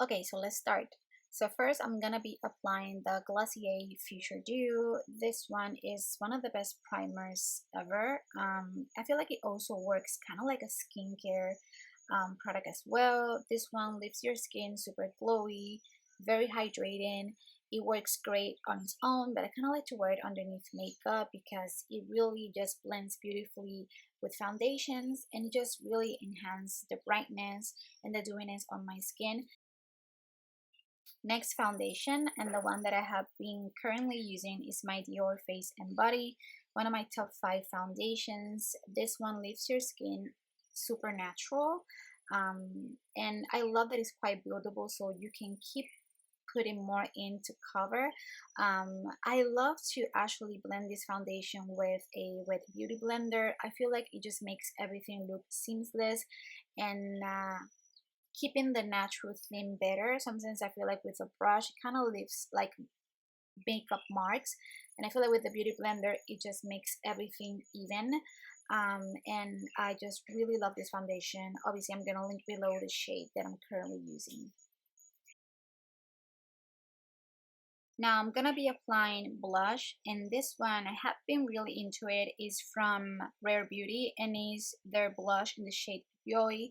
Okay, so let's start. So first I'm gonna be applying the Glossier Future Dew. This one is one of the best primers ever. I feel like it also works kind of like a skincare product as well. This one leaves your skin super glowy, very hydrating. It works great on its own, but I kind of like to wear it underneath makeup because it really just blends beautifully with foundations and it just really enhances the brightness and the dewiness on my skin. Next foundation, and the one that I have been currently using, is my Dior Face and Body, one of my top 5 foundations. This one leaves your skin super natural, and I love that it's quite buildable, so you can keep putting more in to cover. I love to actually blend this foundation with a wet beauty blender. I feel like it just makes everything look seamless and keeping the natural theme better. Sometimes I feel like with a brush it kind of leaves like makeup marks, and I feel like with the beauty blender it just makes everything even. And I just really love this foundation. Obviously I'm gonna link below the shade that I'm currently using. Now I'm gonna be applying blush, and this one I have been really into it. Is from Rare Beauty and is their blush in the shade Joy.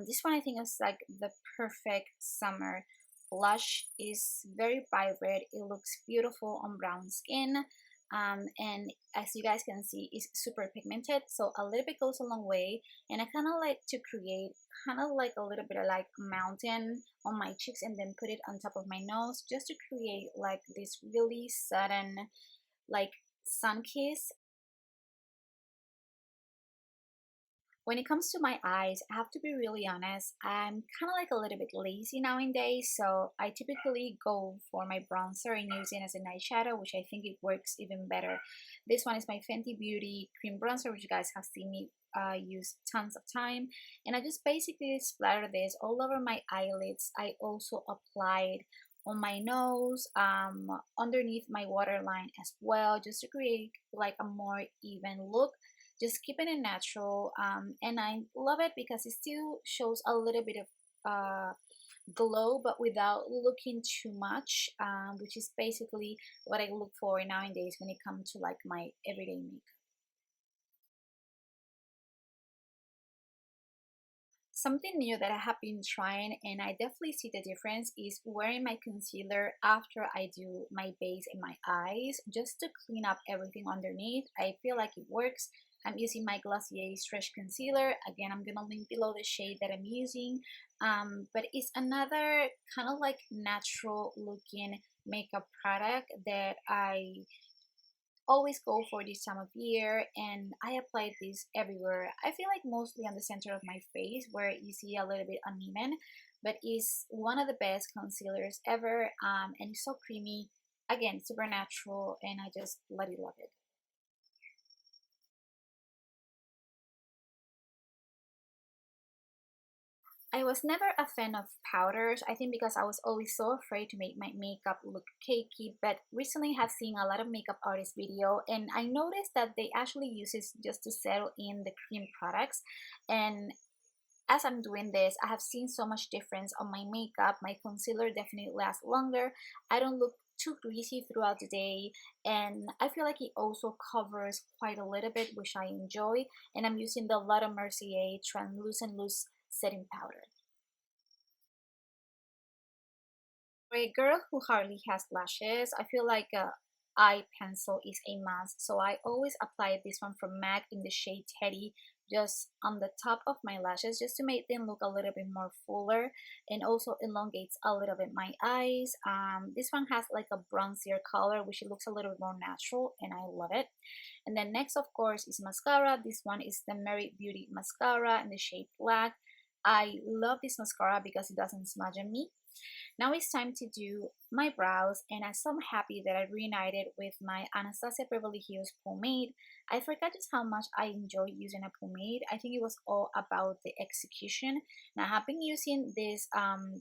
This one I think is like the perfect summer blush. Is very vibrant. It looks beautiful on brown skin. And as you guys can see, it's super pigmented, so a little bit goes a long way. And I kind of like to create kind of like a little bit of like mountain on my cheeks and then put it on top of my nose just to create like this really sudden like sun kiss. When it comes to my eyes, I have to be really honest, I'm kind of like a little bit lazy nowadays, so I typically go for my bronzer and use it as a night shadow, which I think it works even better. This one is my Fenty Beauty cream bronzer, which you guys have seen me use tons of time, and I just basically splatter this all over my eyelids. I also applied on my nose, underneath my waterline as well, just to create like a more even look, just keeping it natural. And I love it because it still shows a little bit of glow but without looking too much, which is basically what I look for nowadays when it comes to like my everyday makeup. Something new that I have been trying and I definitely see the difference is wearing my concealer after I do my base in my eyes, just to clean up everything underneath. I feel like it works. I'm using my Glossier Stretch Concealer. Again, I'm gonna link below the shade that I'm using. But it's another kind of like natural looking makeup product that I always go for this time of year, and I apply this everywhere. I feel like mostly on the center of my face where you see a little bit uneven, but it's one of the best concealers ever, and it's so creamy. Again, super natural, and I just bloody love it. I was never a fan of powders, I think because I was always so afraid to make my makeup look cakey, but recently have seen a lot of makeup artist video and I noticed that they actually use it just to settle in the cream products. And as I'm doing this, I have seen so much difference on my makeup. My concealer definitely lasts longer. I don't look too greasy throughout the day, and I feel like it also covers quite a little bit, which I enjoy. And I'm using the Laura Mercier Translucent Loose Setting Powder. For a girl who hardly has lashes, I feel like a eye pencil is a must. So I always apply this one from MAC in the shade Teddy just on the top of my lashes just to make them look a little bit more fuller and also elongates a little bit my eyes. This one has like a bronzier color which it looks a little bit more natural and I love it. And then next of course is mascara. This one is the Merit Beauty mascara in the shade Black. I love this mascara because it doesn't smudge on me. Now it's time to do my brows, and I'm so happy that I reunited with my Anastasia Beverly Hills pomade. I forgot just how much I enjoy using a pomade. I think it was all about the execution. Now I have been using this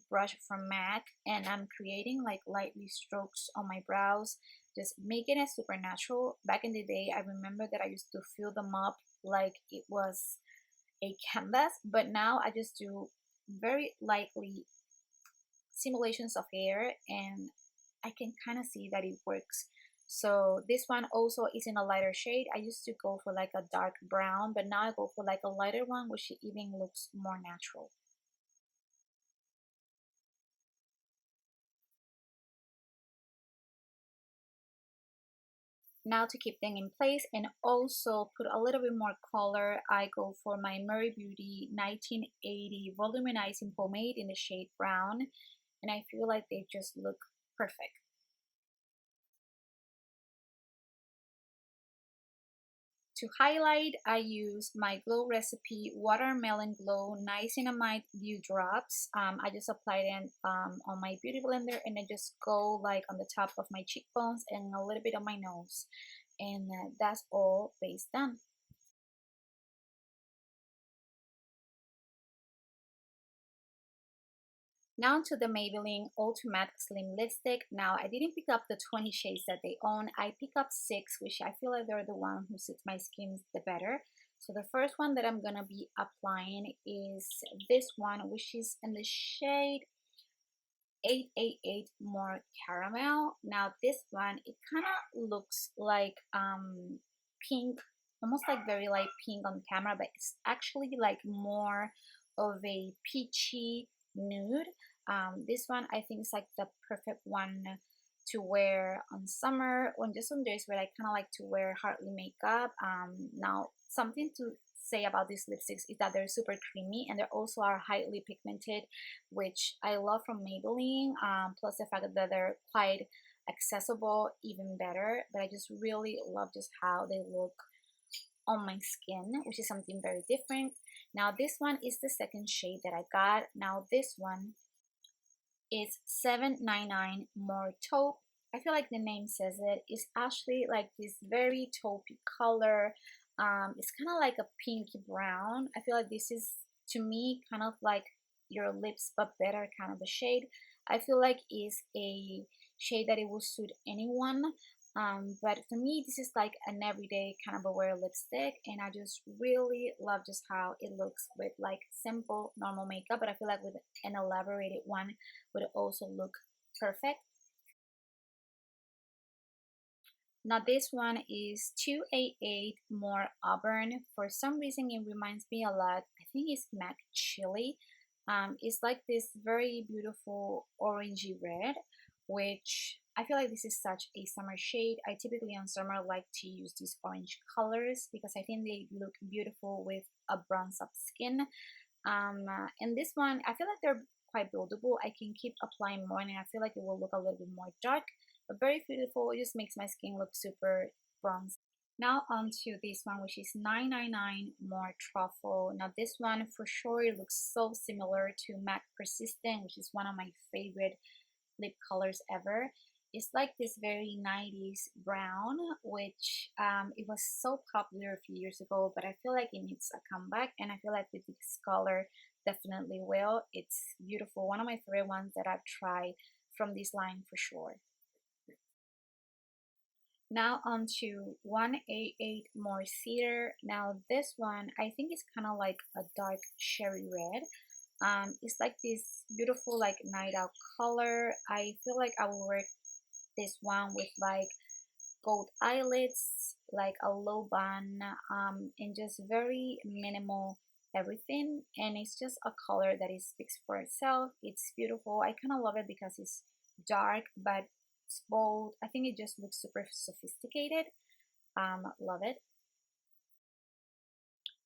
brush from MAC and I'm creating like lightly strokes on my brows, just making it super natural. Back in the day, I remember that I used to fill them up like it was a canvas, but now I just do very lightly simulations of hair, and I can kind of see that it works. So this one also is in a lighter shade. I used to go for like a dark brown, but now I go for like a lighter one, which even looks more natural. Now to keep them in place and also put a little bit more color, I go for my Murray Beauty 1980 Volumizing Pomade in the shade brown, and I feel like they just look perfect. To highlight, I use my Glow Recipe Watermelon Glow Niacinamide Dew Drops. I just apply them on my beauty blender, and I just go like on the top of my cheekbones and a little bit on my nose. And that's all base done. Now to the Maybelline Ultimate Slim Lipstick. Now I didn't pick up the 20 shades that they own. I pick up 6, which I feel like they're the one who suits my skin the better. So the first one that I'm gonna be applying is this one, which is in the shade 888 More Caramel. Now this one, it kind of looks like pink, almost like very light pink on camera, but it's actually like more of a peachy nude. This one I think is like the perfect one to wear on summer, on just on days where I kind of like to wear hardly makeup. Now something to say about these lipsticks is that they're super creamy, and they also are highly pigmented, which I love from Maybelline. Plus the fact that they're quite accessible, even better. But I just really love just how they look on my skin, which is something very different. Now this one is the second shade that I got. Now this one is 799 More Taupe. I feel like the name says it. It's actually like this very taupey color. It's kind of like a pinky brown. I feel like this is, to me, kind of like your lips but better kind of a shade. I feel like is a shade that it will suit anyone. But for me, this is like an everyday kind of a wear lipstick, and I just really love just how it looks with like simple normal makeup, but I feel like with an elaborated one would also look perfect. Now this one is 288 More Auburn. For some reason it reminds me a lot, I think it's Mac Chili. It's like this very beautiful orangey red, which I feel like this is such a summer shade. I typically on summer like to use these orange colors because I think they look beautiful with a bronze up skin. And this one, I feel like they're quite buildable. I can keep applying more, and I feel like it will look a little bit more dark, but very beautiful. It just makes my skin look super bronze. Now onto this one, which is 999 More Truffle. Now this one for sure it looks so similar to MAC Persistent, which is one of my favorite lip colors ever. It's like this very 90s brown, which it was so popular a few years ago, but I feel like it needs a comeback, and I feel like with this color definitely will. It's beautiful. One of my favorite ones that I've tried from this line for sure. Now on to 188 More Cedar. Now this one, I think it's kind of like a dark cherry red. It's like this beautiful like night out color. I feel like I will wear this one with like gold eyelids, like a low bun, and just very minimal everything. And it's just a color that it speaks for itself. It's beautiful. I kind of love it because it's dark, but it's bold. I think it just looks super sophisticated. Love it.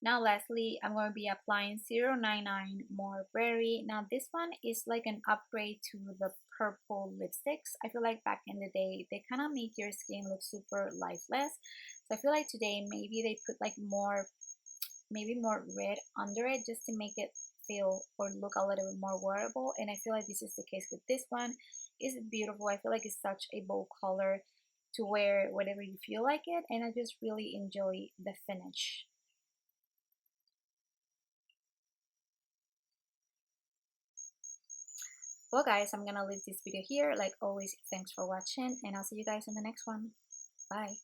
Now lastly, I'm going to be applying 099 More Berry. Now this one is like an upgrade to the purple lipsticks. I feel like back in the day, they kind of make your skin look super lifeless. So I feel like today maybe they put like more, maybe more red under it just to make it feel or look a little bit more wearable. And I feel like this is the case with this one. It's beautiful. I feel like it's such a bold color to wear whatever you feel like it. And I just really enjoy the finish. Well guys, I'm gonna leave this video here. Like always, thanks for watching, and I'll see you guys in the next one. Bye.